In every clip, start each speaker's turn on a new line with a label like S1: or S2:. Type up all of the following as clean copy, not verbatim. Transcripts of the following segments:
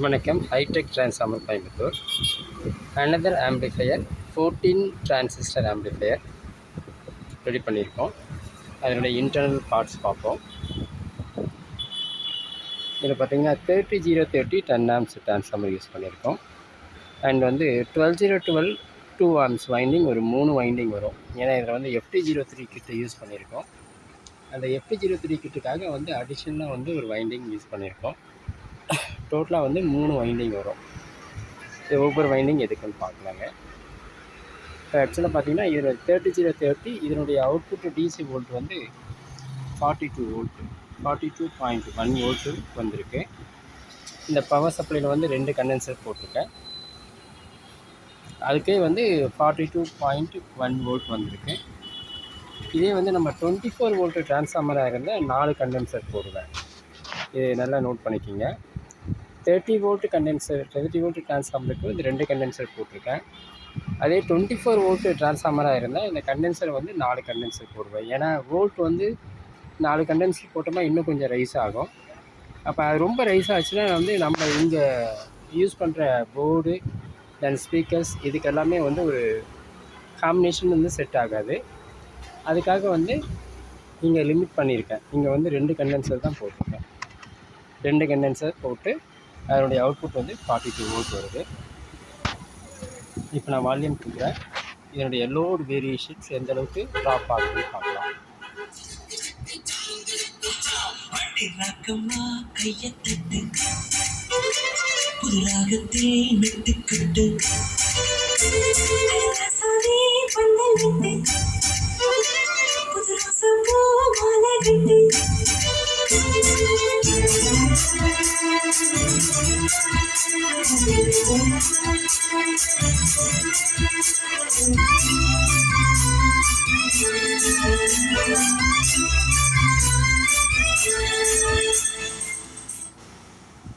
S1: வணக்கம். Hi-tech transformer Coimbatore. Another amplifier 14 transistor amplifier ready பண்ணியிருக்கோம். அதனுடைய இன்டர்னல் பார்ட்ஸ் பார்ப்போம். இதில் பார்த்தீங்கன்னா 30030 10 ஆம்ஸ் டிரான்ஸ்ஃபார்மர் யூஸ் பண்ணியிருக்கோம். அண்ட் வந்து 12012 2 ஆம்ஸ் வைண்டிங், ஒரு 3 வைண்டிங் வரும். ஏன்னா இதில் வந்து FT03 கிட்டு யூஸ் பண்ணியிருக்கோம். அந்த FT03 கிட்டுக்காக வந்து அடிஷ்னலாக வந்து ஒரு வைண்டிங் யூஸ் பண்ணியிருக்கோம். டோட்டலாக வந்து 3 வைண்டிங் வரும். இது ஒவ்வொரு வைண்டிங் எதுக்குன்னு பார்க்கலாங்க. இப்போ ஆக்சுவலாக பார்த்தீங்கன்னா இதில் 30030 இதனுடைய அவுட்புட் டிசி வோல்ட் வந்து 42 வோல்ட்டு, 42.1 வோல்ட்டு வந்திருக்கு. இந்த பவர் சப்ளையில் வந்து 2 கண்டென்சர் போட்டிருக்கேன். அதுக்கே வந்து 42.1 வோல்ட் வந்திருக்கு. இதே வந்து நம்ம 24 வோல்ட்டு டிரான்ஸ்ஃபார்மராக இருந்தால் 4 கண்டென்சர் போடுவேன். இது நல்லா நோட் பண்ணிக்கிங்க. 30 வோல்ட் கண்டென்சர், 30 வோல்ட் டிரான்ஸ்ஃபார்மருக்கு வந்து 2 கண்டென்சர் போட்டிருக்கேன். அதே 24 வோல்ட் டிரான்ஸ்ஃபார்மராக இருந்தால் இந்த கண்டென்சர் வந்து 4 கண்டென்சர் போடுவேன். ஏன்னா வோல்ட் வந்து 4 கண்டென்சர் போட்டோம்னா இன்னும் கொஞ்சம் ரைஸ் ஆகும். அப்போ அது ரொம்ப ரைஸ் ஆச்சுன்னா வந்து நம்ம இங்கே யூஸ் பண்ணுற போர்டு தென் ஸ்பீக்கர்ஸ் இதுக்கு எல்லாமே வந்து ஒரு காம்பினேஷன் வந்து செட் ஆகாது. அதுக்காக வந்து இங்கே லிமிட் பண்ணியிருக்கேன். இங்கே வந்து 2 கண்டென்சர் தான் போட்டிருக்கேன். 2 கண்டென்சர் போட்டு அதனுடைய அவுட்புட் வந்து 42 வோல்ட் வருது. இப்போ நான் வால்யூம் கொடுக்குறேன். இதனுடைய லோடு வேரியேஷன்ஸ் எந்த அளவுக்கு ட்ராப் ஆகுதுன்னு பார்க்கலாம்.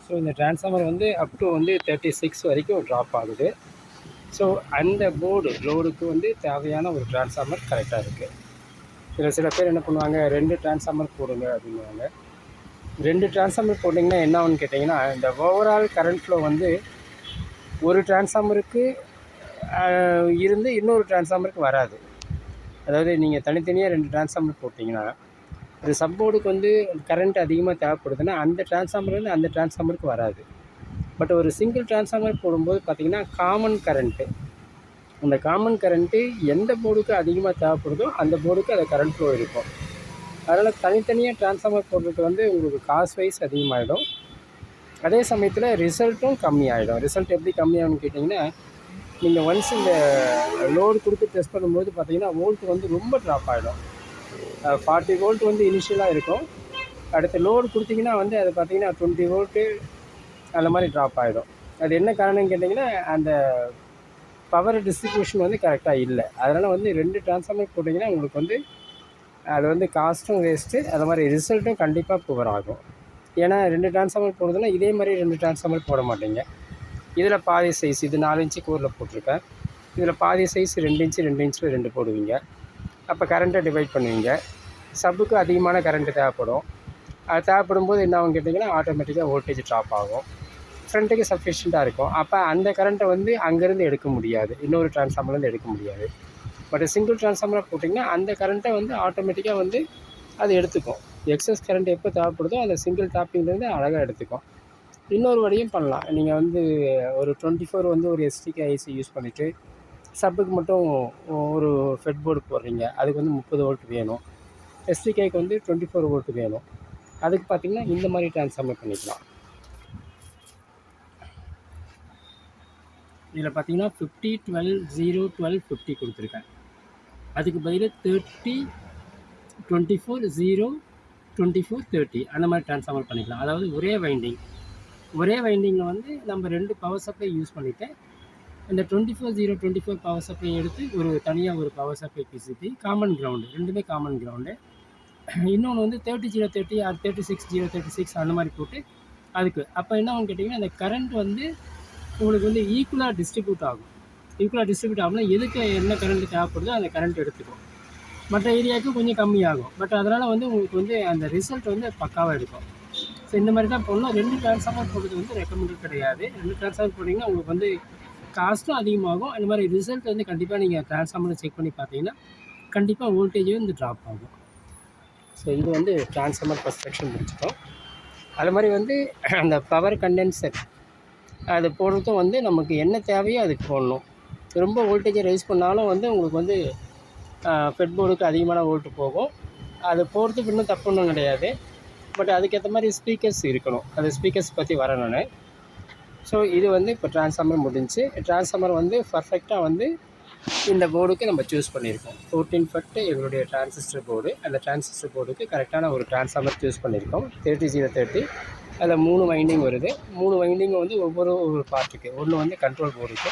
S1: ஸோ இந்த டிரான்ஸ்ஃபார்மர் வந்து அப் டு வந்து 36 வரைக்கும் ட்ராப் ஆகுது. ஸோ அந்த போர்டு லோடுக்கு வந்து தேவையான ஒரு டிரான்ஸ்ஃபார்மர் கரெக்டாக இருக்குது. இதில் சில பேர் என்ன பண்ணுவாங்க, 2 டிரான்ஸ்ஃபார்மர் போடுங்க அப்படின்வாங்க. 2 டிரான்ஸ்ஃபார்மர் போட்டிங்கன்னா என்ன ஆகுன்னு கேட்டிங்கன்னா, இந்த ஓவரால் கரண்ட் ஃப்ளோ வந்து ஒரு டிரான்ஸ்ஃபார்மருக்கு இருந்து இன்னொரு டிரான்ஸ்ஃபார்மருக்கு வராது. அதாவது நீங்கள் தனித்தனியாக 2 டிரான்ஸ்ஃபார்மர் போட்டிங்கன்னா ஒரு சப்போர்டுக்கு வந்து கரண்ட் அதிகமாக தேவைப்படுதுன்னா அந்த டிரான்ஸ்ஃபார்மர் வந்து அந்த டிரான்ஸ்ஃபார்மருக்கு வராது. பட் ஒரு சிங்கிள் டிரான்ஸ்ஃபார்மர் போடும்போது பார்த்திங்கன்னா காமன் கரண்ட்டு, அந்த காமன் கரண்ட்டு எந்த போர்டுக்கு அதிகமாக தேவைப்படுதோ அந்த போர்டுக்கு அது கரண்ட் ஃப்ளோ இருக்கும். அதனால் தனித்தனியாக டிரான்ஸ்ஃபார்மர் போடுறதுக்கு வந்து உங்களுக்கு காஸ்ட் வைஸ் அதிகமாகிடும். அதே சமயத்தில் ரிசல்ட்டும் கம்மியாகிடும். ரிசல்ட் எப்படி கம்மியாகும்னு கேட்டிங்கன்னா, நீங்கள் ஒன்ஸ் இந்த லோடு கொடுத்து டெஸ்ட் பண்ணும்போது பார்த்திங்கன்னா வோல்ட் வந்து ரொம்ப ட்ராப் ஆகிடும். 40 வோல்ட் வந்து இனிஷியலாக இருக்கும். அடுத்த லோடு கொடுத்திங்கன்னா வந்து அது பார்த்திங்கன்னா 20 வோல்ட்டு அந்த மாதிரி ட்ராப் ஆகிடும். அது என்ன காரணம்னு கேட்டிங்கன்னா, அந்த பவர் டிஸ்ட்ரிபியூஷன் வந்து கரெக்டாக இல்லை. அதனால் வந்து 2 டிரான்ஸ்ஃபார்மர் போட்டிங்கன்னா உங்களுக்கு வந்து அது வந்து காஸ்ட்டும் வேஸ்ட்டு, அது மாதிரி ரிசல்ட்டும் கண்டிப்பாக புவர் ஆகும். ஏன்னா 2 டிரான்ஸ்ஃபார்மர் போடுறதுன்னா இதே மாதிரி 2 டிரான்ஸ்ஃபார்மர் போட மாட்டீங்க. இதில் பாதி சைஸ், இது 4 இன்ச்சு கோரில் போட்டிருக்கேன். இதில் பாதி சைஸ் 2 இன்ச்சு 2 இன்ச்சில் 2 போடுவீங்க. அப்போ கரண்ட்டை டிவைட் பண்ணுவீங்க. சப்புக்கு அதிகமான கரண்ட்டு தேவைப்படும். அது தேவைப்படும் போது என்ன ஆகும் கேட்டிங்கன்னா, ஆட்டோமேட்டிக்காக வோல்டேஜ் ட்ராப் ஆகும். ஃப்ரண்ட்டுக்கு சஃபிஷியண்ட்டாக இருக்கும். அப்போ அந்த கரண்ட்டை வந்து அங்கேருந்து எடுக்க முடியாது, இன்னொரு டிரான்ஸ்ஃபார்மர்லேருந்து எடுக்க முடியாது. பட் சிங்கிள் டிரான்ஸ்ஃபார்மராக போட்டிங்கன்னா அந்த கரண்ட்டை வந்து ஆட்டோமேட்டிக்காக வந்து அது எடுத்துக்கும். எக்ஸஸ் கரண்ட் எப்போ தேவைப்படுதோ அந்த சிங்கிள் டாப்பிங்லேருந்து அழகாக எடுத்துக்கும். இன்னொரு வழியும் பண்ணலாம். நீங்கள் வந்து ஒரு 24 வந்து ஒரு STK ஐசி யூஸ் பண்ணிவிட்டு சப்புக்கு மட்டும் ஒரு ஃபெட் போர்டு போடுறீங்க. அதுக்கு வந்து 30 வோல்ட் வேணும். STKக்கு வந்து 24 வோல்ட் வேணும். அதுக்கு பார்த்திங்கன்னா இந்த மாதிரி டிரான்ஸ்ஃபார்மர் பண்ணிக்கலாம். இதில் பார்த்திங்கன்னா 50 12 0 12 50 கொடுத்துருக்கேன். அதுக்கு பதில் 30 24 0 24 30 அந்த மாதிரி டிரான்ஸ்ஃபார்மர் பண்ணிக்கலாம். அதாவது ஒரே வைண்டிங்கில் வந்து நம்ம 2 பவர் சப்ளை யூஸ் பண்ணிவிட்டு இந்த 24 0 24 பவர் சப்ளை எடுத்து ஒரு தனியாக ஒரு power supply PCB, common ground, ரெண்டுமே காமன் கிரவுண்டு. இன்னொன்று வந்து 30 0 30 ஆர் 36 0 36 அந்த மாதிரி போட்டு அதுக்கு அப்போ என்ன ஆகும்னு கேட்டிங்கன்னா, அந்த கரண்ட் வந்து உங்களுக்கு வந்து ஈக்குவலாக டிஸ்ட்ரிபியூட் ஆகும்னா எதுக்கு என்ன கரண்ட் தேவைப்படுதோ அந்த கரண்ட் எடுத்துக்கும். மற்ற ஏரியாவுக்கு கொஞ்சம் கம்மியாகும். பட் அதனால் வந்து உங்களுக்கு வந்து அந்த ரிசல்ட் வந்து பக்காவாக எடுக்கும். ஸோ இந்த மாதிரி தான் போடணும். 2 ட்ரான்ஸ்ஃபார்மர் போடுறது வந்து ரெக்கமெண்டட் கிடையாது. 2 ட்ரான்ஸ்ஃபார்மர் போட்டிங்கன்னா உங்களுக்கு வந்து காஸ்ட்டும் அதிகமாகும். அந்த மாதிரி ரிசல்ட் வந்து கண்டிப்பாக நீங்கள் ட்ரான்ஸ்ஃபார்மரை செக் பண்ணி பார்த்தீங்கன்னா கண்டிப்பாக வோல்டேஜும் வந்து ட்ராப் ஆகும். ஸோ இது வந்து ட்ரான்ஸ்ஃபார்மர் ஃபஸ்ட் செக்ஷன் முடிச்சிட்டோம். அது மாதிரி வந்து அந்த பவர் கண்டென்சர் அது போடுறதும் வந்து நமக்கு என்ன தேவையோ அதுக்கு போடணும். ரொம்ப வோல்டேஜை ரைஸ் பண்ணாலும் வந்து உங்களுக்கு வந்து ஃபெட் போர்டுக்கு அதிகமான வோல்ட் போகும். அது போகிறதுக்கு இன்னும் தப்பு ஒன்றும் கிடையாது. பட் அதுக்கேற்ற மாதிரி ஸ்பீக்கர்ஸ் இருக்கணும். அது ஸ்பீக்கர்ஸ் பற்றி வரேன் நான். ஸோ இது வந்து இப்போ ட்ரான்ஸ்ஃபார்மர் முடிஞ்சு. ட்ரான்ஸ்ஃபார்மர் வந்து பர்ஃபெக்டாக வந்து இந்த போர்டுக்கு நம்ம சூஸ் பண்ணியிருக்கோம். 14 ஃபட் எங்களுடைய டிரான்சிஸ்டர் போர்டு. அந்த டிரான்சிஸ்டர் போர்டுக்கு கரெக்டான ஒரு ட்ரான்ஸ்ஃபார்மர் சூஸ் பண்ணியிருக்கோம். 30-030. அதில் 3 வைண்டிங் வருது. 3 வைண்டிங்கும் வந்து ஒவ்வொரு பார்ட்டுக்கு. ஒன்று வந்து கண்ட்ரோல் போர்டுக்கு,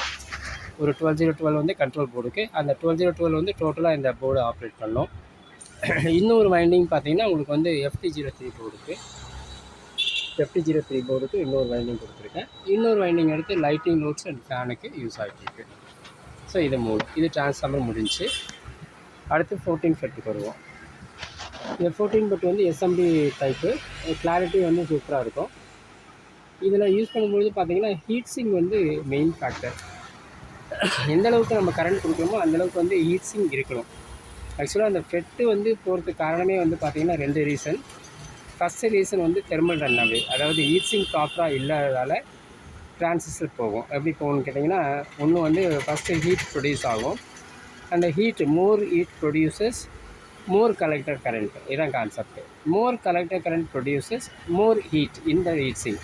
S1: ஒரு 12-012 வந்து கண்ட்ரோல் போர்டுக்கு. அந்த 12-012 வந்து டோட்டலாக இந்த போர்டு ஆப்ரேட் பண்ணோம். இன்னொரு வைண்டிங் பார்த்தீங்கன்னா உங்களுக்கு வந்து FT03 போர்டுக்கு, FT03 போர்டுக்கு இன்னொரு வைண்டிங் கொடுத்துருக்கேன். இன்னொரு வைண்டிங் எடுத்து லைட்டிங் லோட்ஸ் அண்ட் ஃபேனுக்கு யூஸ் ஆகிட்டுருக்கு. ஸோ இது 3. இது ட்ரான்ஸ்ஃபார்மர் முடிஞ்சு. அடுத்து 14 ஃபட்டுக்கு வருவோம். இந்த 14 ஃபட் வந்து SMD டைப்பு. கிளாரிட்டி வந்து சூப்பராக இருக்கும். இதில் யூஸ் பண்ணும்போது பார்த்தீங்கன்னா ஹீட் சிங் வந்து மெயின் ஃபேக்டர். எந்த அளவுக்கு நம்ம கரண்ட் கொடுக்குறோமோ அந்தளவுக்கு வந்து ஹீட் சிங் இருக்கணும். ஆக்சுவலாக அந்த ஃபெட்டு வந்து போகிறதுக்கு காரணமே வந்து பார்த்திங்கன்னா 2 ரீசன். ஃபஸ்ட்டு ரீசன் வந்து தெர்மல் ரன் அவே, அதாவது ஹீட் சிங் ப்ராப்பராக இல்லாததால் டிரான்சிஸ்டர் போகும். எப்படி போகணும்னு கேட்டிங்கன்னா, ஒன்று வந்து ஃபஸ்ட்டு ஹீட் ப்ரொடியூஸ் ஆகும். அந்த மோர் ஹீட் ப்ரொடியூசஸ் மோர் கலெக்டர் கரண்ட். இதுதான் concept. More collector current produces more heat in the heat Singh.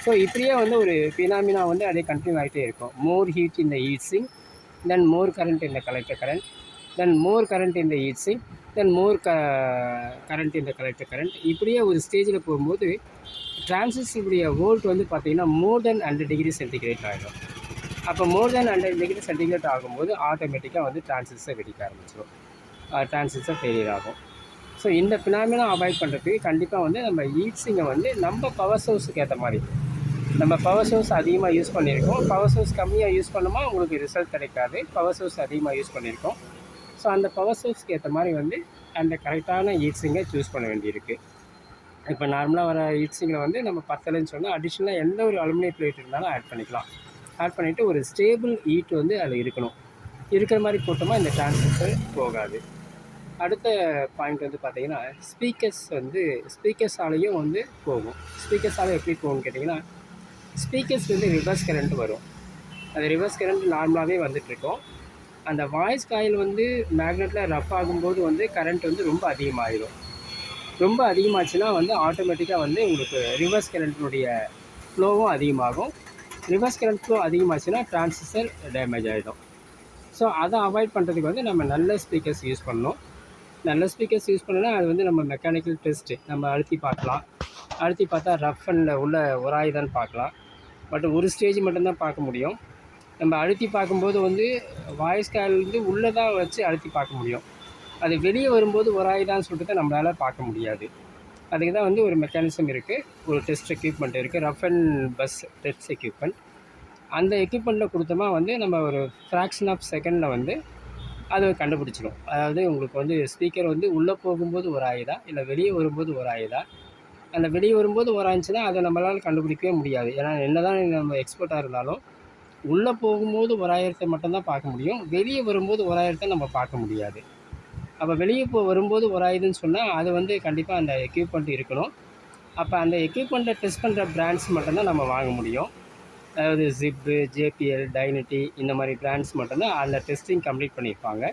S1: So இப்படியே வந்து ஒரு ஃபினாமினா வந்து அதே கண்டினியூ ஆகிட்டே இருக்கும். மோர் heat in the heat Singh, then more current in the collector current, then more current in the heat Singh, then more current in the collector current. இப்படியே ஒரு ஸ்டேஜில் போகும்போது டிரான்சிஸ்டருடைய வோல்ட் வந்து பார்த்திங்கன்னா மோர் தென் 100 டிகிரி சென்டிகிரேட் ஆகிடும். அப்போ மோர் தென் 100 டிகிரி சென்டிகிரேட் ஆகும்போது ஆட்டோமேட்டிக்காக வந்து டிரான்சிஸ்டர் வெடிக்க ஆரம்பிச்சிடும். டிரான்சிஸ்டர் ஃபெயிலியர் ஆகும். ஸோ இந்த ஃபினாமினா அவாய்ட் பண்ணுறதுக்கு கண்டிப்பாக வந்து நம்ம ஹீட் சிங்கை வந்து நம்ம பவர் சோர்ஸுக்கு ஏற்ற மாதிரி, நம்ம பவர் சோர்ஸ் அதிகமாக யூஸ் பண்ணியிருக்கோம். பவர் சோர்ஸ் கம்மியாக யூஸ் பண்ணோமா உங்களுக்கு ரிசல்ட் கிடைக்காது. பவர் சோர்ஸ் அதிகமாக யூஸ் பண்ணியிருக்கோம். ஸோ அந்த பவர் சோர்ஸ்க்கு ஏற்ற மாதிரி வந்து அந்த கரெக்டான ஹீட் சிங்கை சூஸ் பண்ண வேண்டியிருக்கு. இப்போ நார்மலாக வர ஹீட் சிங்கில் வந்து நம்ம பத்தலைன்னு சொன்னால் அடிஷ்னலாக எந்த ஒரு அலுமினியம் பிளேட் இருந்தாலும் ஆட் பண்ணிக்கலாம். ஆட் பண்ணிவிட்டு ஒரு ஸ்டேபிள் ஹீட் வந்து அதில் இருக்கணும். இருக்கிற மாதிரி போட்டோமா இந்த டிரான்சிஸ்டர் போகாது. அடுத்த பாயிண்ட் வந்து பார்த்திங்கன்னா ஸ்பீக்கர்ஸாலேயும் வந்து போகும். ஸ்பீக்கர்ஸால் எப்படி போகும்னு கேட்டிங்கன்னா, ஸ்பீக்கர்ஸ் வந்து ரிவர்ஸ் கரண்ட் வரும். அது ரிவர்ஸ் கரண்ட் நார்மலாகவே வந்துட்டுருக்கோம். அந்த வாய்ஸ் காயில் வந்து மேக்னெட்டில் ரஃப் ஆகும்போது வந்து கரண்ட் வந்து ரொம்ப அதிகமாகிடும். ரொம்ப அதிகமாச்சுன்னா வந்து ஆட்டோமேட்டிக்காக வந்து உங்களுக்கு ரிவர்ஸ் கரண்ட்டினுடைய ஃப்ளோவும் அதிகமாகும். ரிவர்ஸ் கரண்ட் ஃப்ளோ அதிகமாச்சுன்னா டிரான்சிஸ்டர் டேமேஜ் ஆகிடும். ஸோ அதை அவாய்ட் பண்ணுறதுக்கு வந்து நம்ம நல்ல ஸ்பீக்கர்ஸ் யூஸ் பண்ணணும். நல்ல ஸ்பீக்கர்ஸ் யூஸ் பண்ணோன்னா அது வந்து நம்ம மெக்கானிக்கல் டெஸ்ட்டு நம்ம அழுத்தி பார்க்கலாம். அழுத்தி பார்த்தா ரஃப் அண்ட் உள்ள உராயுதான்னு பார்க்கலாம். பட் ஒரு ஸ்டேஜ் மட்டும்தான் பார்க்க முடியும். நம்ம அழுத்தி பார்க்கும்போது வந்து வாய்ஸ் காயில் வந்து உள்ளே தான் வச்சு அழுத்தி பார்க்க முடியும். அது வெளியே வரும்போது உராயுதான்னு சொல்லிட்டு தான் நம்மளால் பார்க்க முடியாது. அதுக்கு தான் வந்து ஒரு மெக்கானிசம் இருக்குது, ஒரு டெஸ்ட் எக்யூப்மெண்ட் இருக்குது, rough and bus test equipment. அந்த எக்யூப்மெண்ட்டில் கொடுத்தோமா வந்து நம்ம ஒரு ஃப்ராக்ஷன் ஆஃப் செகண்டில் வந்து அது கண்டுபிடிச்சிடும். அதாவது உங்களுக்கு வந்து ஸ்பீக்கர் வந்து உள்ளே போகும்போது உராயுதா இல்லை வெளியே வரும்போது உராயுதா. அந்த வெளியே வரும்போது உராய்ஞ்சின்னா அதை நம்மளால் கண்டுபிடிக்கவே முடியாது. ஏன்னா என்ன தான் நம்ம எக்ஸ்பர்ட்டாக இருந்தாலும் உள்ளே போகும்போது உராயிரத்தை மட்டும்தான் பார்க்க முடியும். வெளியே வரும்போது உராயிரத்தை நம்ம பார்க்க முடியாது. அப்போ வெளியே வரும்போது உராயுதுன்னு சொன்னால் அது வந்து கண்டிப்பாக அந்த எக்யூப்மெண்ட் இருக்கணும். அப்போ அந்த எக்யூப்மெண்ட்டை டெஸ்ட் பண்ணுற பிராண்ட்ஸ் மட்டும்தான் நம்ம வாங்க முடியும். அதாவது ஜிப்பு, JPL, டைனிட்டி இந்த மாதிரி பிராண்ட்ஸ் மட்டும்தான் அந்த டெஸ்டிங் கம்ப்ளீட் பண்ணியிருப்பாங்க.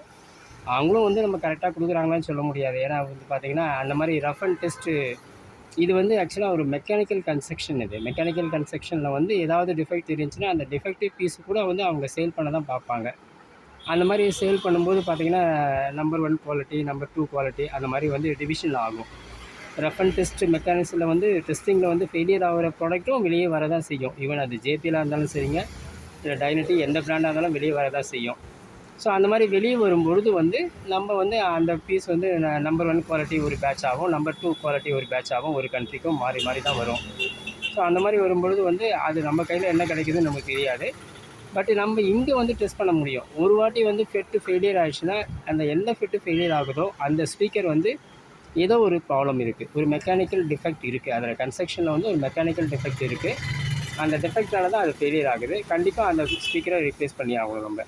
S1: அவங்களும் வந்து நம்ம கரெக்டாக கொடுக்குறாங்களான்னு சொல்ல முடியாது. ஏன்னா வந்து பார்த்திங்கன்னா அந்த மாதிரி ரஃப் அண்ட் டெஸ்ட்டு இது வந்து ஆக்சுவலாக ஒரு மெக்கானிக்கல் கன்ஸ்ட்ரக்ஷன். இது மெக்கானிக்கல் கன்ஸ்ட்ரக்ஷனில் வந்து ஏதாவது டிஃபெக்ட் இருந்துச்சுன்னா அந்த டிஃபெக்டிவ் பீஸு கூட வந்து அவங்க சேல் பண்ண தான் பார்ப்பாங்க. அந்த மாதிரி சேல் பண்ணும்போது பார்த்திங்கன்னா நம்பர் 1 குவாலிட்டி, நம்பர் 2 குவாலிட்டி அந்த மாதிரி வந்து டிவிஷன் ஆகும். ரஃப் அண்ட் டெஸ்ட் மெக்கானிக்ஸில் வந்து டெஸ்டிங்கில் வந்து ஃபெயிலியர் ஆகிற ப்ராடக்ட்டும் வெளியே வரதான் செய்யும். ஈவன் அது JPL இருந்தாலும் சரிங்க, இல்லை டைனிட்டி எந்த பிராண்டாக இருந்தாலும் வெளியே வரதான் செய்யும். ஸோ அந்த மாதிரி வெளியே வரும்பொழுது வந்து நம்ம வந்து அந்த பீஸ் வந்து நம்பர் 1 குவாலிட்டி ஒரு பேட்ச் ஆகும், நம்பர் 2 குவாலிட்டி ஒரு பேட்ச் ஆகும். ஒரு கண்ட்ரிக்கும் மாறி மாறி தான் வரும். ஸோ அந்த மாதிரி வரும்பொழுது வந்து அது நம்ம கையில் என்ன கிடைக்குதுன்னு நமக்கு தெரியாது. பட் நம்ம இங்கே வந்து டெஸ்ட் பண்ண முடியும். ஒரு வாட்டி வந்து ஃபெட்டு ஃபெயிலியர் ஆகிடுச்சுன்னா அந்த எந்த ஃபெட்டு ஃபெயிலியர் ஆகுதோ அந்த ஸ்பீக்கர் வந்து ஏதோ ஒரு ப்ராப்ளம் இருக்குது, ஒரு மெக்கானிக்கல் டிஃபெக்ட் இருக்குது, அதில் கன்ஸ்ட்ரக்ஷனில் வந்து ஒரு மெக்கானிக்கல் டிஃபெக்ட் இருக்குது. அந்த டிஃபெக்ட்னால தான் அது ஃபெயிலியர் ஆகுது. கண்டிப்பாக அந்த ஸ்பீக்கரை ரீப்ளேஸ் பண்ணி ஆகணும் நம்ம.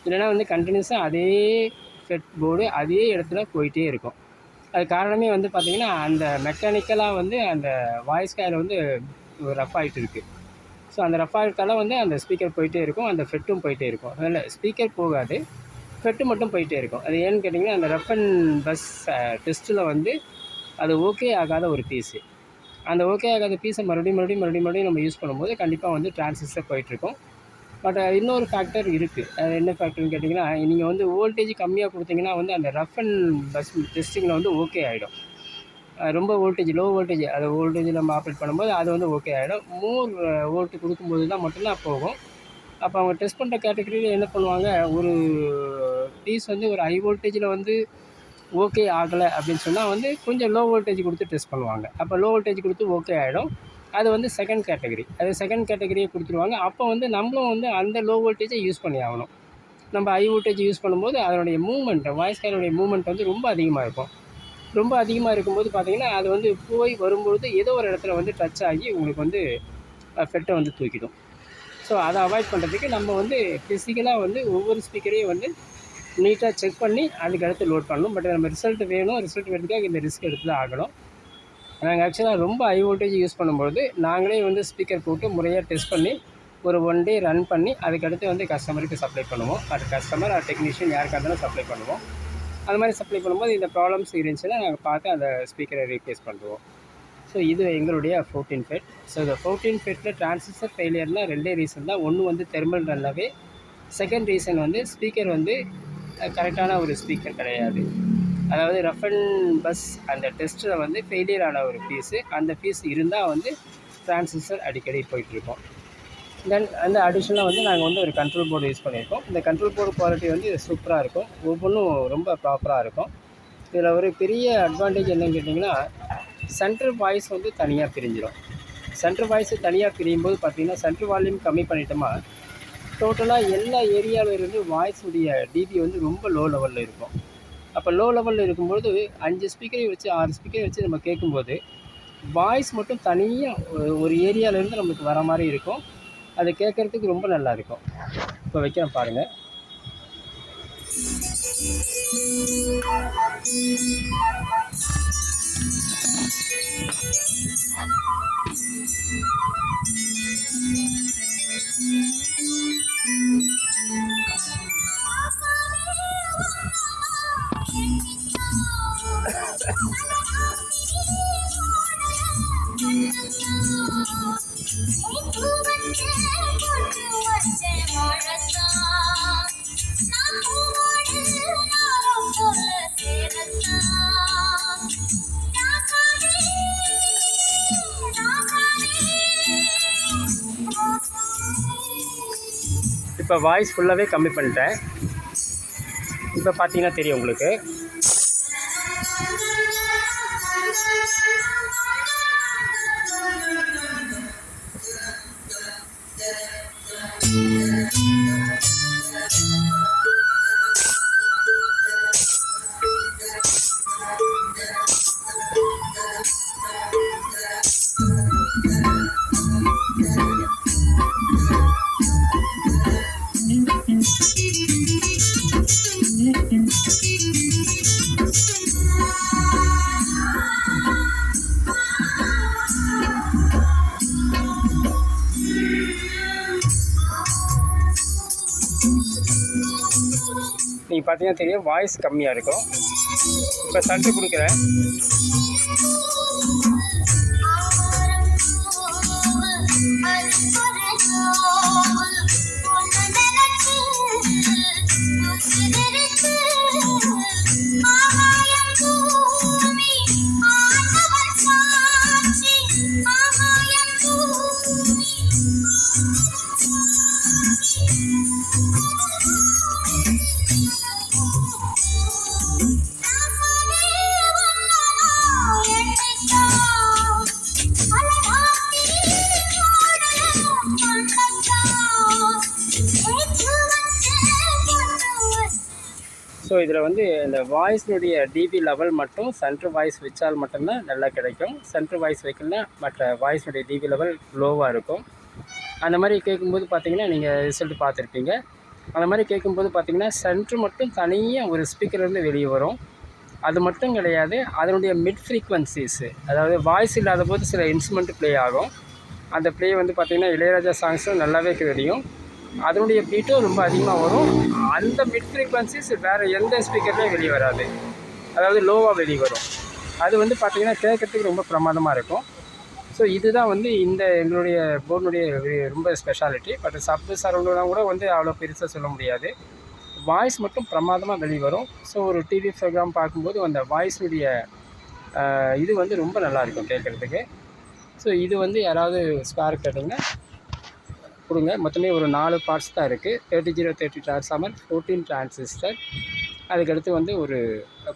S1: இல்லைனா வந்து கண்டினியூஸாக அதே ஃபெட் போர்டு அதே இடத்துல போயிட்டே இருக்கும். அது காரணமே வந்து பார்த்திங்கன்னா அந்த மெக்கானிக்கலாக வந்து அந்த வாய்ஸ் காயில் வந்து ரஃப் ஆகிட்டு இருக்குது. ஸோ அந்த ரஃப் ஆகிட்டால வந்து அந்த ஸ்பீக்கர் போயிட்டே இருக்கும், அந்த ஃபெட்டும் போயிட்டே இருக்கும். அதில் ஸ்பீக்கர் போகாது, ஃபெட்டு மட்டும் போயிட்டே இருக்கும். அது ஏன்னு கேட்டிங்கன்னா அந்த ரஃப் அண்ட் பஸ் டெஸ்ட்டில் வந்து அது ஓகே ஆகாத ஒரு பீஸு. அந்த ஓகே ஆகாத பீஸை மறுபடியும் நம்ம யூஸ் பண்ணும்போது கண்டிப்பாக வந்து டிரான்சிஸ்டர் போயிட்டுருக்கும். பட் இன்னொரு ஃபேக்டர் இருக்குது. அது என்ன ஃபேக்டர்னு கேட்டிங்கன்னா, நீங்கள் வந்து வோல்டேஜ் கம்மியாக கொடுத்தீங்கன்னா வந்து அந்த ரஃப் அண்ட் பஸ் டெஸ்டிங்கில் வந்து ஓகே ஆகிடும். ரொம்ப வோல்டேஜ் லோ வோல்டேஜ் அதை வோல்டேஜ் நம்ம ஆப்ரேட் பண்ணும்போது அது வந்து ஓகே ஆகிடும். மோர் வோல்ட் கொடுக்கும்போது தான் மட்டும்தான் போகும். அப்போ அவங்க டெஸ்ட் பண்ணுற கேட்டகரியில் என்ன பண்ணுவாங்க, ஒரு பீஸ் வந்து ஒரு ஹை வோல்டேஜில் வந்து ஓகே ஆகலை அப்படின்னு சொன்னால் வந்து கொஞ்சம் லோ வோல்டேஜ் கொடுத்து டெஸ்ட் பண்ணுவாங்க. அப்போ லோ வோல்டேஜ் கொடுத்து ஓகே ஆகிடும். அது வந்து செகண்ட் கேட்டகரி. அது செகண்ட் கேட்டகரியை கொடுத்துருவாங்க. அப்போ வந்து நம்மளும் வந்து அந்த லோ வோல்டேஜை யூஸ் பண்ணி ஆகணும். நம்ம ஹை வோல்டேஜ் யூஸ் பண்ணும்போது அதனுடைய மூவ்மெண்ட், வாய்ஸ் காயிலுடைய மூவ்மெண்ட் வந்து ரொம்ப அதிகமாக இருக்கும். ரொம்ப அதிகமாக இருக்கும்போது பார்த்திங்கன்னா அது வந்து போய் வரும்பொழுது ஏதோ ஒரு இடத்துல வந்து டச் ஆகி உங்களுக்கு வந்து ஃபெட்டை வந்து தூக்கிடும். ஸோ அதை அவாய்ட் பண்ணுறதுக்கு நம்ம வந்து ஃபிசிக்கலாக வந்து ஒவ்வொரு ஸ்பீக்கரையும் வந்து நீட்டாக செக் பண்ணி அதுக்கடுத்து லோட் பண்ணணும். பட் நம்ம ரிசல்ட் வேணும், ரிசல்ட் வேணுறதுக்காக இந்த ரிஸ்க் எடுத்து தான் ஆகணும். நாங்கள் ஆக்சுவலாக ரொம்ப ஹை வோல்டேஜ் யூஸ் பண்ணும்போது நாங்களே வந்து ஸ்பீக்கர் போட்டு முறையாக டெஸ்ட் பண்ணி ஒரு 1 டே ரன் பண்ணி அதுக்கடுத்து வந்து கஸ்டமருக்கு சப்ளை பண்ணுவோம். அது கஸ்டமர் அது டெக்னீஷியன் யாருக்காக இருந்தாலும் சப்ளை பண்ணுவோம். அது மாதிரி சப்ளை பண்ணும்போது இந்த ப்ராப்ளம்ஸ் இருந்துச்சுன்னா நாங்கள் பார்த்து அந்த ஸ்பீக்கரை ரீப்ளேஸ் பண்ணுவோம். ஸோ இது எங்களுடைய 14 ஃபெட். ஸோ இந்த 14 ஃபெட்டில் டிரான்சிஸ்டர் ஃபெயிலியர்னால் 2 ரீசன் தான். ஒன்று வந்து தெர்மல் ரன்னாவே, செகண்ட் ரீசன் வந்து ஸ்பீக்கர் வந்து கரெக்டான ஒரு ஸ்பீக்கர் கிடையாது. அதாவது ரஃப் அண்ட் பஸ் அந்த டெஸ்ட்டில் வந்து ஃபெயிலியர் ஆன ஒரு பீஸு, அந்த பீஸ் இருந்தால் வந்து டிரான்சிஸ்டர் அடிக்கடி போயிட்டுருக்கோம். தென் அந்த அடிஷ்னலாக வந்து நாங்கள் வந்து ஒரு கண்ட்ரோல் போர்டு யூஸ் பண்ணியிருக்கோம். இந்த கண்ட்ரோல் போர்டு குவாலிட்டி வந்து சூப்பராக இருக்கும், ஒவ்வொன்றும் ரொம்ப ப்ராப்பராக இருக்கும். இதில் ஒரு பெரிய அட்வான்டேஜ் என்னன்னு கேட்டிங்கன்னா, சென்ட்ரல் வாய்ஸ் வந்து தனியாக பிரிஞ்சிடும். சென்ட்ரல் வாய்ஸு தனியாக பிரியும் போது பார்த்திங்கன்னா சென்ட்ரல் வால்யூம் கம்மி பண்ணிட்டோமா டோட்டலாக எல்லா ஏரியாவிலிருந்து வாய்ஸுடைய டிபி வந்து ரொம்ப லோ லெவலில் இருக்கும். அப்போ லோ லெவலில் இருக்கும்போது 5 ஸ்பீக்கரையும் வச்சு 6 ஸ்பீக்கரையும் வச்சு நம்ம கேட்கும்போது வாய்ஸ் மட்டும் தனியாக ஒரு ஏரியாவிலேருந்து நமக்கு வர மாதிரி இருக்கும். அது கேட்குறதுக்கு ரொம்ப நல்லா இருக்கும். இப்போ வைக்கிறேன் பாருங்கள். இப்போ வாய்ஸ் ஃபுல்லாகவே கம்மி பண்ணிட்டேன். இப்போ பார்த்தீங்கன்னா தெரியும் உங்களுக்கு. நீங்கள் பார்த்தீங்கன்னா தெரியும் வாய்ஸ் கம்மியாக இருக்கும். இப்போ சட்டு கொடுக்குறேன். ஸோ இதில் வந்து இந்த வாய்ஸ்னுடைய டிபி லெவல் மட்டும் சென்ட்ரு வாய்ஸ் வச்சால் மட்டும்தான் நல்லா கிடைக்கும். சென்ட்ரு வாய்ஸ் வைக்கலனா மற்ற வாய்ஸ்னுடைய டிபி லெவல் லோவாக இருக்கும். அந்த மாதிரி கேட்கும்போது பார்த்தீங்கன்னா நீங்கள் ரிசல்ட் பார்த்துருப்பீங்க. அந்த மாதிரி கேட்கும்போது பார்த்தீங்கன்னா சென்ட்ரு மட்டும் தனியாக ஒரு ஸ்பீக்கர்லேருந்து வெளியே வரும். அது மட்டும் கிடையாது, அதனுடைய மிட் ஃப்ரீக்வன்சிஸு, அதாவது வாய்ஸ் இல்லாத போது சில இன்ஸ்ட்ருமெண்ட்டு ப்ளே ஆகும். அந்த ப்ளே வந்து பார்த்திங்கன்னா இளையராஜா சாங்ஸும் நல்லாவே தெரியும். அதனுடைய பீட்டும் ரொம்ப அதிகமாக வரும். அந்த மிட் ஃப்ரீக்வன்சிஸ் வேறு எந்த ஸ்பீக்கர்லேயும் வெளியே வராது, அதாவது லோவாக வெளியே வரும். அது வந்து பார்த்திங்கன்னா கேட்குறதுக்கு ரொம்ப பிரமாதமாக இருக்கும். ஸோ இதுதான் வந்து இந்த எங்களுடைய போர்டுனுடைய ரொம்ப ஸ்பெஷாலிட்டி. பட் சப்பு சரௌண்டெலாம் கூட வந்து அவ்வளோ பெருசாக சொல்ல முடியாது. வாய்ஸ் மட்டும் பிரமாதமாக வெளியே வரும். ஸோ ஒரு டிவி ப்ரோக்ராம் பார்க்கும்போது அந்த வாய்ஸுடைய இது வந்து ரொம்ப நல்லாயிருக்கும் கேட்குறதுக்கு. ஸோ இது வந்து யாராவது ஸ்பேர் கேட்டிங்கன்னா கொடுங்க. மொத்தமே ஒரு 4 பார்ட்ஸ் தான் இருக்குது. 3030 ட்ரான்ஸ்ஃபார்மர், 14 டிரான்சிஸ்டர், அதுக்கடுத்து வந்து ஒரு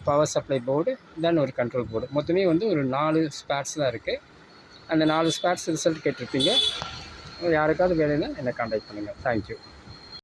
S1: பவர் சப்ளை போர்டு, தென் ஒரு கண்ட்ரோல் போர்டு. மொத்தமே வந்து ஒரு 4 ஸ்பேர்ஸ் தான் இருக்குது. அந்த 4 ஸ்பேர்ஸ் ரிசல்ட் கேட்டிருப்பீங்க. யாருக்காவது வேணும்னா என்னை கான்டாக்ட் பண்ணுங்கள். தேங்க்யூ.